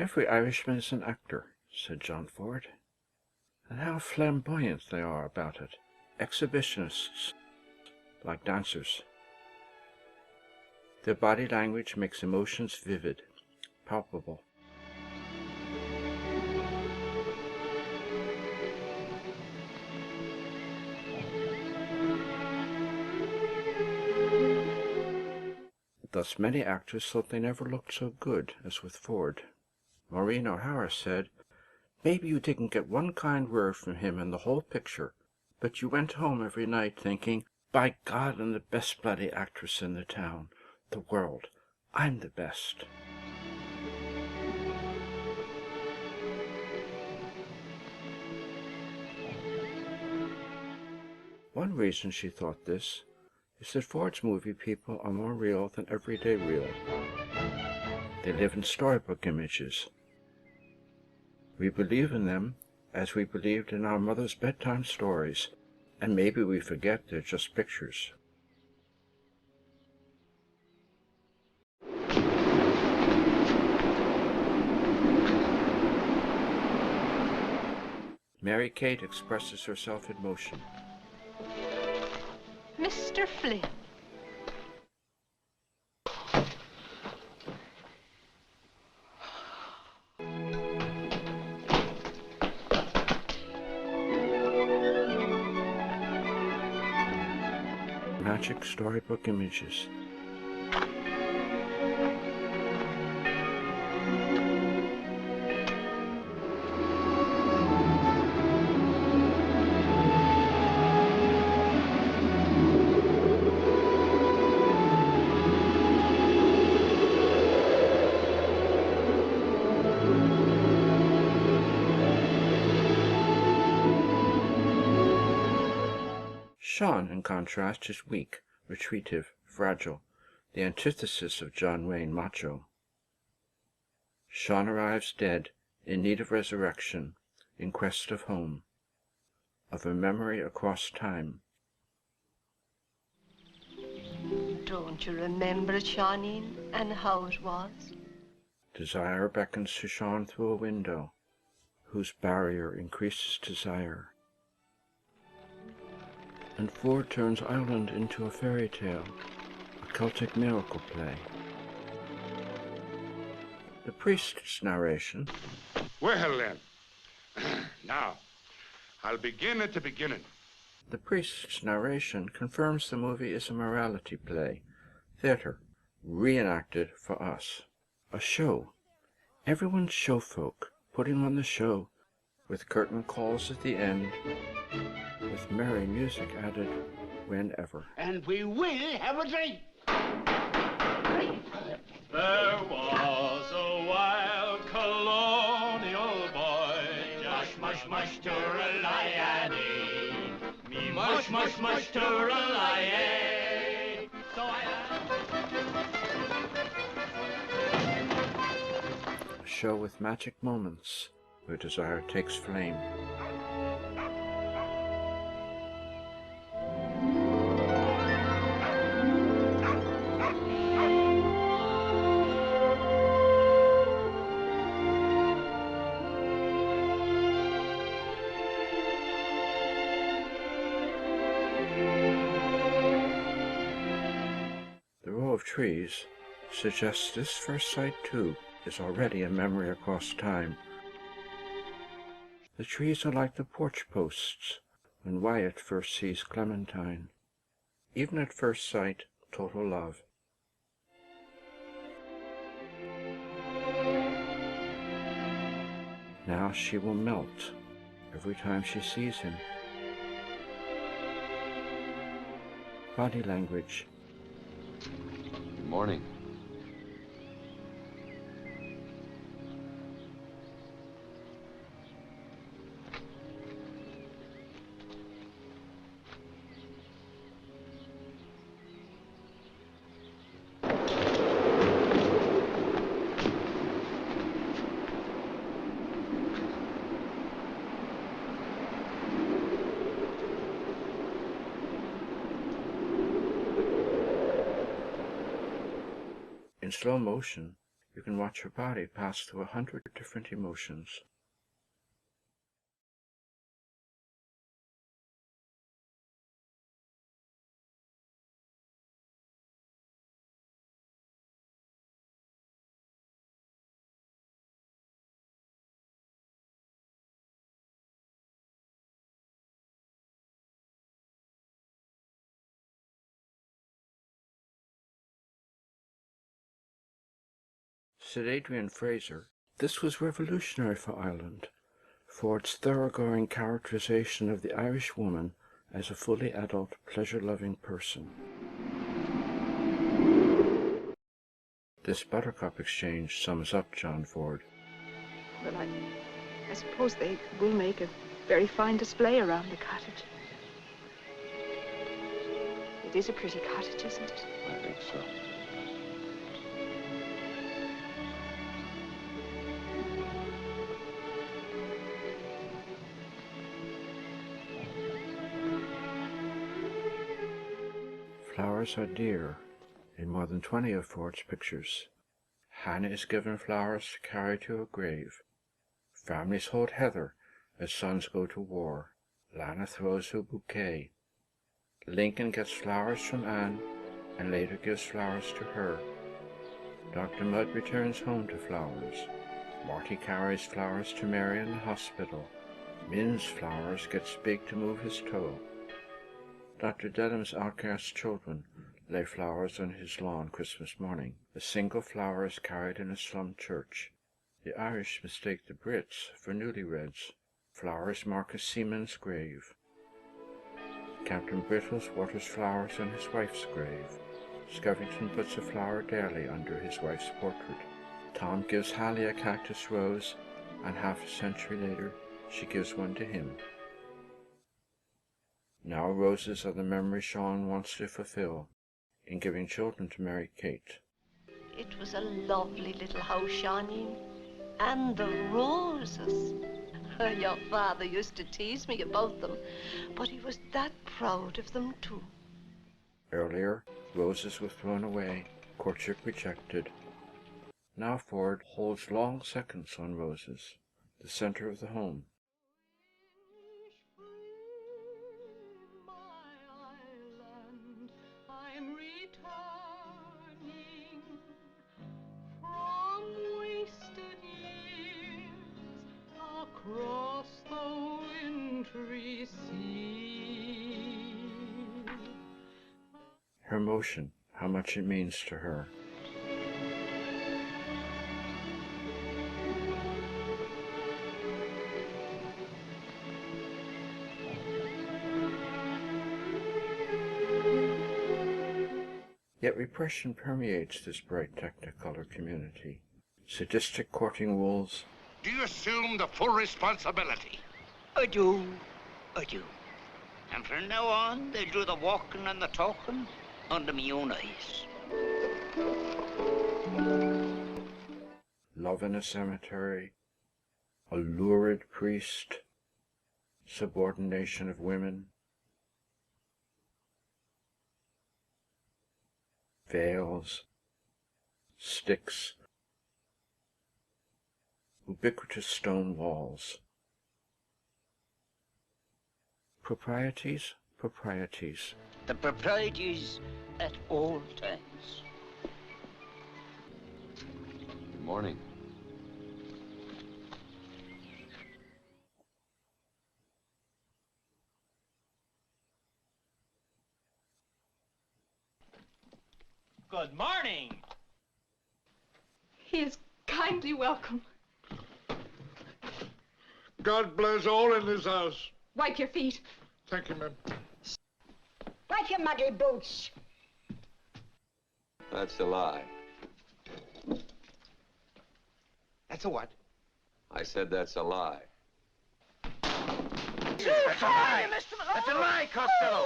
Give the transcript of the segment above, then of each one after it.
"Every Irishman is an actor," said John Ford. "And how flamboyant they are about it. Exhibitionists, like dancers. Their body language makes emotions vivid, palpable. Thus many actors thought they never looked so good as with Ford. Maureen O'Hara said, "Maybe you didn't get one kind word from him in the whole picture, but you went home every night thinking, 'By God, I'm the best bloody actress in the town, the world. I'm the best.'" One reason she thought this is that Ford's movie people are more real than everyday real. They live in storybook images. We believe in them as we believed in our mother's bedtime stories, and maybe we forget they're just pictures. Mary Kate expresses herself in motion. Mr. Flynn. Magic storybook images. Sean, in contrast, is weak, retreative, fragile, the antithesis of John Wayne macho. Sean arrives dead, in need of resurrection, in quest of home, of a memory across time. Don't you remember it, Shawneen, and how it was? Desire beckons to Sean through a window, whose barrier increases desire. And Ford turns Ireland into a fairy tale, a Celtic miracle play. The priest's narration. Well then, now, I'll begin at the beginning. The priest's narration confirms the movie is a morality play, theatre, reenacted for us. A show. Everyone's showfolk, putting on the show, with curtain calls at the end, with merry music added whenever. And we will have a drink. There was a wild colonial boy, mush, mush, mush, Turalaiani. Me mush, mush, mush, Turalaiani. So A show with magic moments, where desire takes flame. The row of trees suggests this first sight too is already a memory across time. The trees are like the porch posts when Wyatt first sees Clementine. Even at first sight, total love. Now she will melt every time she sees him. Body language. Good morning. In slow motion, you can watch her body pass through 100 different emotions. Said Adrian Fraser, "This was revolutionary for Ireland, for its thoroughgoing characterization of the Irish woman as a fully adult, pleasure-loving person." This buttercup exchange sums up John Ford. Well, I suppose they will make a very fine display around the cottage. It is a pretty cottage, isn't it? I think so. Flowers are dear in more than 20 of Ford's pictures. Hannah is given flowers to carry to her grave. Families hold heather as sons go to war. Lana throws her bouquet. Lincoln gets flowers from Anne and later gives flowers to her. Dr. Mudd returns home to flowers. Marty carries flowers to Mary in the hospital. Min's flowers gets big to move his toe. Dr. Dedham's outcast children lay flowers on his lawn Christmas morning. A single flower is carried in a slum church. The Irish mistake the Brits for newlyweds. Flowers mark a seaman's grave. Captain Brittles waters flowers on his wife's grave. Skevington puts a flower daily under his wife's portrait. Tom gives Hallie a cactus rose, and half a century later she gives one to him. Now roses are the memory Sean wants to fulfill in giving children to Mary Kate. It was a lovely little house, Shawneen. And the roses. Your father used to tease me about them, but he was that proud of them too. Earlier, roses were thrown away, courtship rejected. Now Ford holds long seconds on roses, the center of the home. Across the wintry sea. Her motion, how much it means to her. Yet repression permeates this bright Technicolor community. Sadistic courting wolves. Do you assume the full responsibility? I do. And from now on, they'll do the walking and the talking under me own eyes. Love in a cemetery. A lurid priest. Subordination of women. Veils. Sticks. Ubiquitous stone walls. Proprieties. The proprieties at all times. Good morning. Good morning. He is kindly welcome. God bless all in this house. Wipe your feet. Thank you, ma'am. Wipe your muddy boots. That's a lie. That's a what? I said that's a lie. That's a lie! That's a lie, Costello!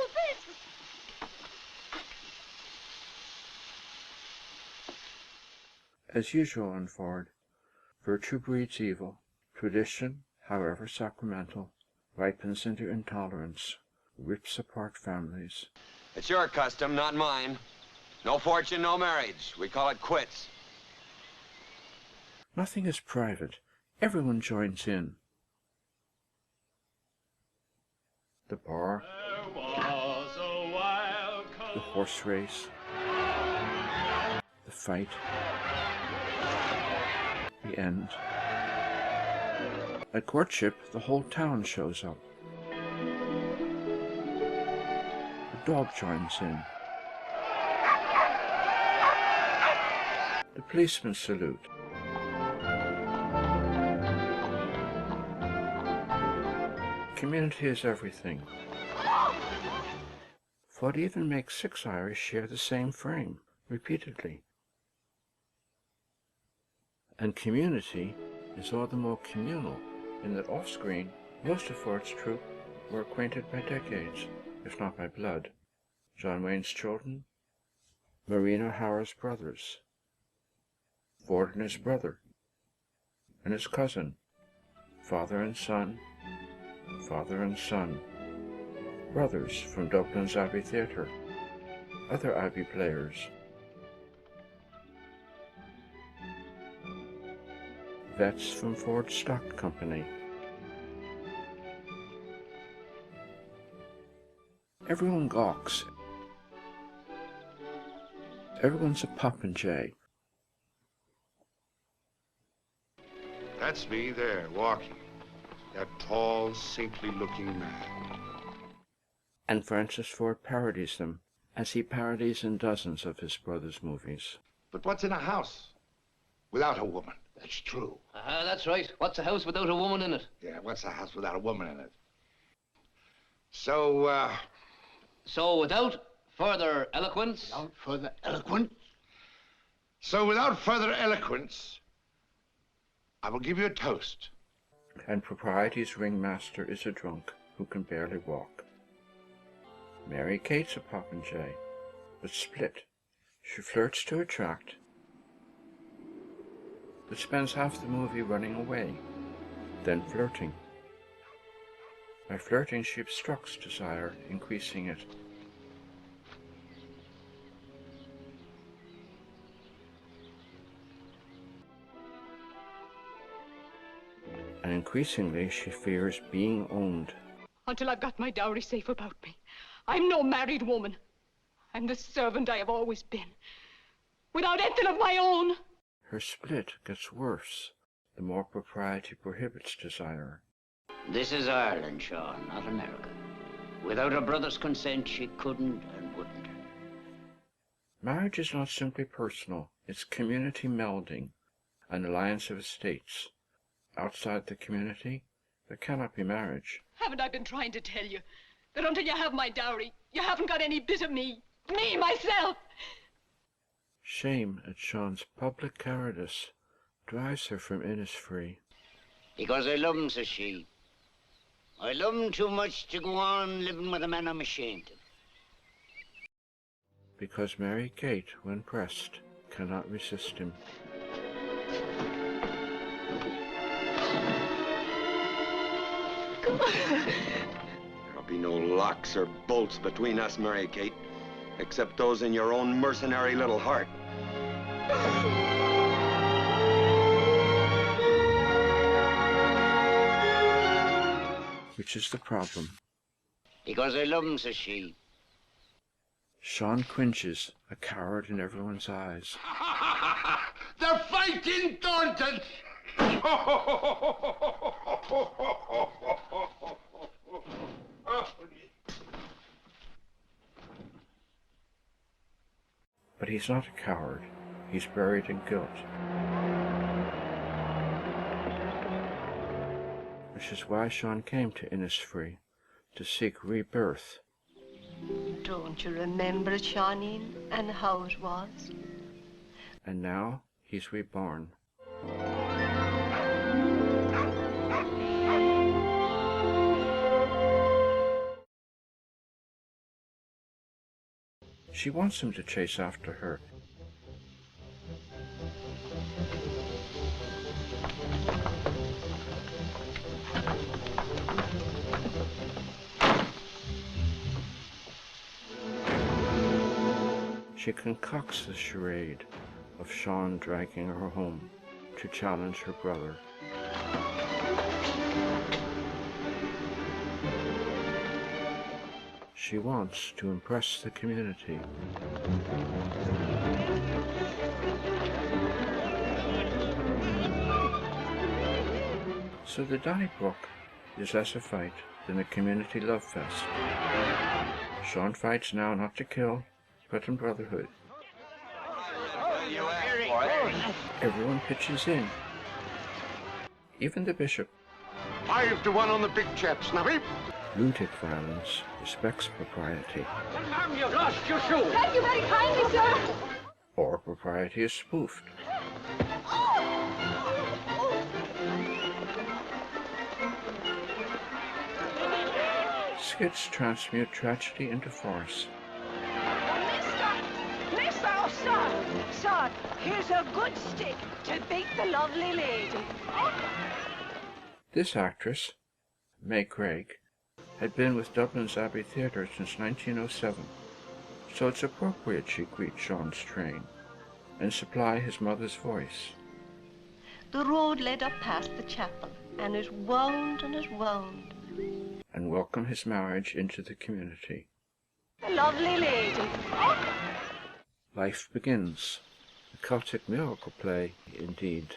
As usual on Ford, virtue breeds evil. Tradition, however sacramental, ripens into intolerance, rips apart families. It's your custom, not mine. No fortune, no marriage. We call it quits. Nothing is private. Everyone joins in. The bar, the horse race, the fight, the end. At courtship, the whole town shows up. The dog joins in. The policemen salute. Community is everything. Ford even makes 6 Irish share the same frame, repeatedly. And community is all the more communal in that off-screen, most of Ford's troupe were acquainted by decades, if not by blood. John Wayne's children, Maureen O'Hara's brothers, Ford and his brother, and his cousin, father and son, brothers from Dublin's Abbey Theatre, other Abbey players, vets from Ford Stock Company. Everyone gawks. Everyone's a popinjay. That's me there, walking. That tall, saintly-looking man. And Francis Ford parodies them, as he parodies in dozens of his brother's movies. But what's in a house without a woman? That's true. That's right. What's a house without a woman in it? Yeah, what's a house without a woman in it? So, So, without further eloquence... Without further eloquence? So, without further eloquence, I will give you a toast. And propriety's ringmaster is a drunk who can barely walk. Mary Kate's a popinjay, but split. She flirts to attract, but spends half the movie running away, then flirting. By flirting, she obstructs desire, increasing it. And increasingly, she fears being owned. Until I've got my dowry safe about me, I'm no married woman. I'm the servant I have always been, without anything of my own. Her split gets worse the more propriety prohibits desire. This is Ireland, Sean, not America. Without her brother's consent, she couldn't and wouldn't. Marriage is not simply personal, it's community melding, an alliance of estates. Outside the community, there cannot be marriage. Haven't I been trying to tell you that until you have my dowry, you haven't got any bit of me, myself? Shame at Sean's public cowardice drives her from Innisfree. Because I love him, says she. I love him too much to go on living with a man I'm ashamed of. Because Mary Kate, when pressed, cannot resist him. There'll be no locks or bolts between us, Mary Kate, except those in your own mercenary little heart. Which is the problem. Because I love him, says she. Sean cringes, a coward in everyone's eyes. The fighting Thornton! But he's not a coward. He's buried in guilt. Which is why Sean came to Innisfree, to seek rebirth. Don't you remember it, Shawneen, and how it was? And now he's reborn. She wants him to chase after her. She concocts the charade of Sean dragging her home, to challenge her brother. She wants to impress the community. So the Donnybrook is less a fight than a community love fest. Sean fights now not to kill, but in brotherhood. Everyone pitches in. Even the bishop. 5-1 on the big chaps, Snappy. Ludic violence respects propriety. Ma'am, you've lost your shoe. Thank you very kindly, sir. Or propriety is spoofed. Skits transmute tragedy into farce. Mister, oh, sir, sir, here's a good stick to beat the lovely lady. This actress, May Craig, had been with Dublin's Abbey Theatre since 1907, so it's appropriate she greet Sean's train and supply his mother's voice. The road led up past the chapel, and it wound and it wound. And welcome his marriage into the community. The lovely lady. Life begins. A Celtic miracle play, indeed.